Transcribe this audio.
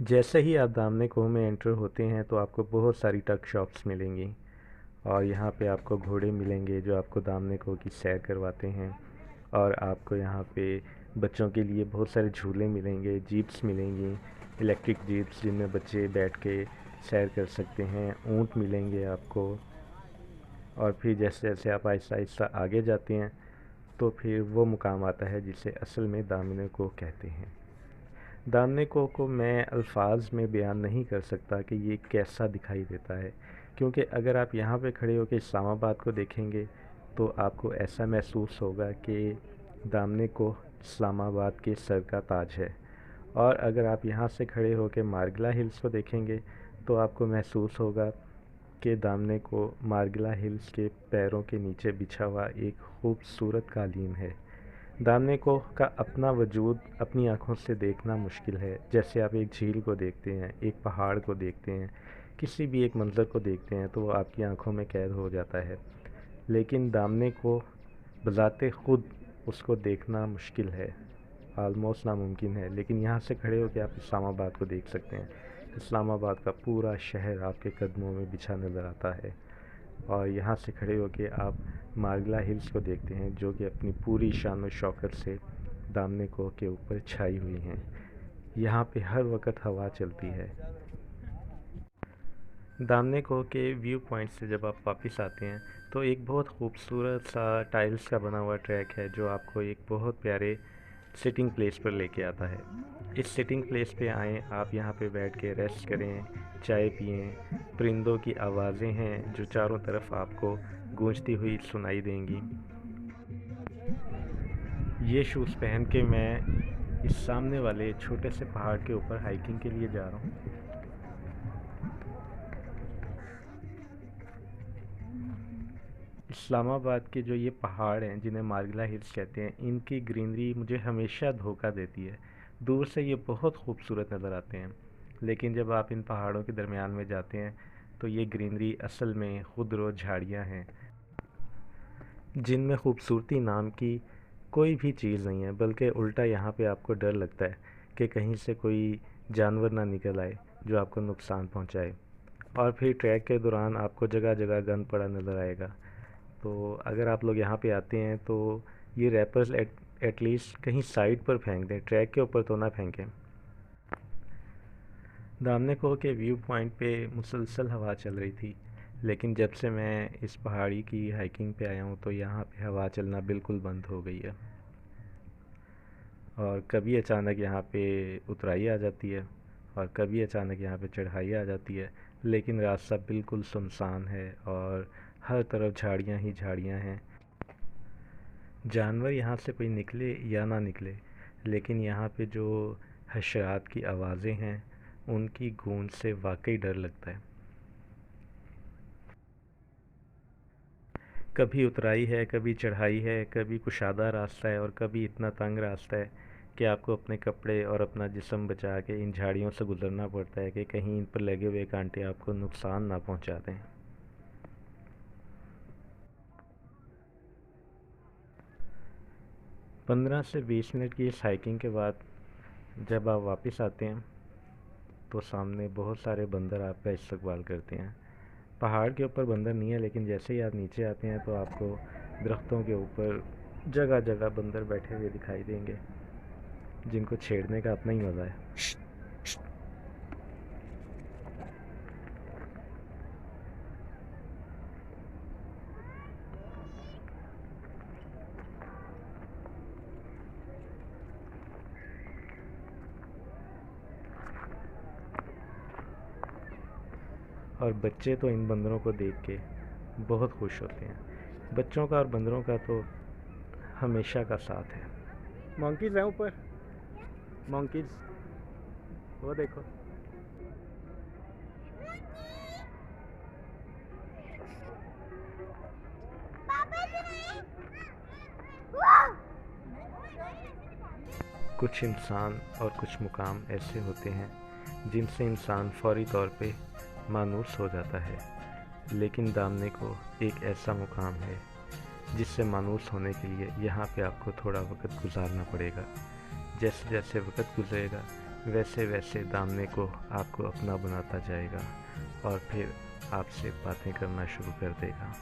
जैसे ही आप दामने कुओं में एंटर होते हैं तो आपको बहुत सारी टक शॉप्स मिलेंगी और यहाँ पे आपको घोड़े मिलेंगे जो आपको दामने कुओं की सैर करवाते हैं। और आपको यहाँ पे बच्चों के लिए बहुत सारे झूले मिलेंगे, जीप्स मिलेंगी, इलेक्ट्रिक जीप्स जिनमें बच्चे बैठ के सैर कर सकते हैं, ऊँट मिलेंगे आपको। और फिर जैसे जैसे आप आहिस्ता आहिस्ता आगे जाते हैं तो फिर वो मुकाम आता है जिसे असल में दामने कुओं कहते हैं। दामने कुओं को मैं अल्फाज में बयान नहीं कर सकता कि ये कैसा दिखाई देता है, क्योंकि अगर आप यहाँ पे खड़े होकर इस्लामाबाद को देखेंगे तो आपको ऐसा महसूस होगा कि दामने कुओं इस्लामाबाद के सर का ताज है। और अगर आप यहाँ से खड़े होकर मार्गिला हिल्स को देखेंगे तो आपको महसूस होगा कि दामने कुओं मार्गिला हिल्स के पैरों के नीचे बिछा हुआ एक खूबसूरत कालीन है। दामने कुओं का अपना वजूद अपनी आँखों से देखना मुश्किल है। जैसे आप एक झील को देखते हैं, एक पहाड़ को देखते हैं, किसी भी एक मंज़र को देखते हैं तो वो आपकी आँखों में कैद हो जाता है। लेकिन दामने कुओं बज़ाते ख़ुद उसको देखना मुश्किल है, आलमोस्ट नामुमकिन है। लेकिन यहाँ से खड़े होकर आप इस्लामाबाद को देख सकते हैं। इस्लामाबाद का पूरा शहर आपके कदमों में बिछा नज़र आता है। और यहाँ से खड़े होकर आप मार्गिला हिल्स को देखते हैं जो कि अपनी पूरी शान व शौकत से दामने कुओं के ऊपर छाई हुई हैं। यहाँ पे हर वक्त हवा चलती है। दामने कुओं के व्यू पॉइंट से जब आप वापस आते हैं तो एक बहुत खूबसूरत सा टाइल्स का बना हुआ ट्रैक है जो आपको एक बहुत प्यारे सिटिंग प्लेस पर लेके आता है। इस सिटिंग प्लेस पे आएँ, आप यहाँ पे बैठ के रेस्ट करें, चाय पिएं। परिंदों की आवाज़ें हैं जो चारों तरफ आपको गूंजती हुई सुनाई देंगी। ये शूज़ पहन के मैं इस सामने वाले छोटे से पहाड़ के ऊपर हाइकिंग के लिए जा रहा हूँ। इस्लामाबाद के जो ये पहाड़ हैं जिन्हें मार्गिला हिल्स कहते हैं, इनकी ग्रीनरी मुझे हमेशा धोखा देती है। दूर से ये बहुत खूबसूरत नज़र आते हैं, लेकिन जब आप इन पहाड़ों के दरमियान में जाते हैं तो ये ग्रीनरी असल में खुदरो झाड़ियाँ हैं जिनमें खूबसूरती नाम की कोई भी चीज़ नहीं है, बल्कि उल्टा यहाँ पे आपको डर लगता है कि कहीं से कोई जानवर ना निकल आए जो आपको नुकसान पहुँचाए। और फिर ट्रैक के दौरान आपको जगह जगह गंद पड़ा नज़र आएगा। तो अगर आप लोग यहाँ पे आते हैं तो ये रैपर्स एटलीस्ट कहीं साइड पर फेंक दें, ट्रैक के ऊपर तो ना फेंकें। दामने कुओं के व्यू पॉइंट पे मुसलसल हवा चल रही थी, लेकिन जब से मैं इस पहाड़ी की हाइकिंग पे आया हूँ तो यहाँ पे हवा चलना बिल्कुल बंद हो गई है। और कभी अचानक यहाँ पे उतराई आ जाती है और कभी अचानक यहाँ पे चढ़ाई आ जाती है, लेकिन रास्ता बिल्कुल सुनसान है और हर तरफ झाड़ियाँ ही झाड़ियाँ हैं। जानवर यहाँ से कोई निकले या ना निकले, लेकिन यहाँ पे जो हशरात की आवाज़ें हैं उनकी गूंज से वाकई डर लगता है। कभी उतराई है, कभी चढ़ाई है, कभी कुशादा रास्ता है और कभी इतना तंग रास्ता है कि आपको अपने कपड़े और अपना जिस्म बचा के इन झाड़ियों से गुज़रना पड़ता है कि कहीं इन पर लगे हुए कांटे आपको नुकसान ना पहुंचा दें। 15 से 20 मिनट की इस हाइकिंग के बाद जब आप वापस आते हैं तो सामने बहुत सारे बंदर आपका इस्तकबाल करते हैं। पहाड़ के ऊपर बंदर नहीं है, लेकिन जैसे ही आप नीचे आते हैं तो आपको दरख्तों के ऊपर जगह जगह बंदर बैठे हुए दिखाई देंगे जिनको छेड़ने का अपना ही मज़ा है। और बच्चे तो इन बंदरों को देख के बहुत खुश होते हैं। बच्चों का और बंदरों का तो हमेशा का साथ है। मंकीज़ हैं ऊपर, मंकीज़, वो देखो। कुछ इंसान और कुछ मुकाम ऐसे होते हैं जिनसे इंसान फौरी तौर पे मायूस हो जाता है। लेकिन दामने को एक ऐसा मुकाम है जिससे मायूस होने के लिए यहाँ पे आपको थोड़ा वक्त गुजारना पड़ेगा। जैसे जैसे वक्त गुजरेगा वैसे वैसे दामने को आपको अपना बनाता जाएगा और फिर आपसे बातें करना शुरू कर देगा।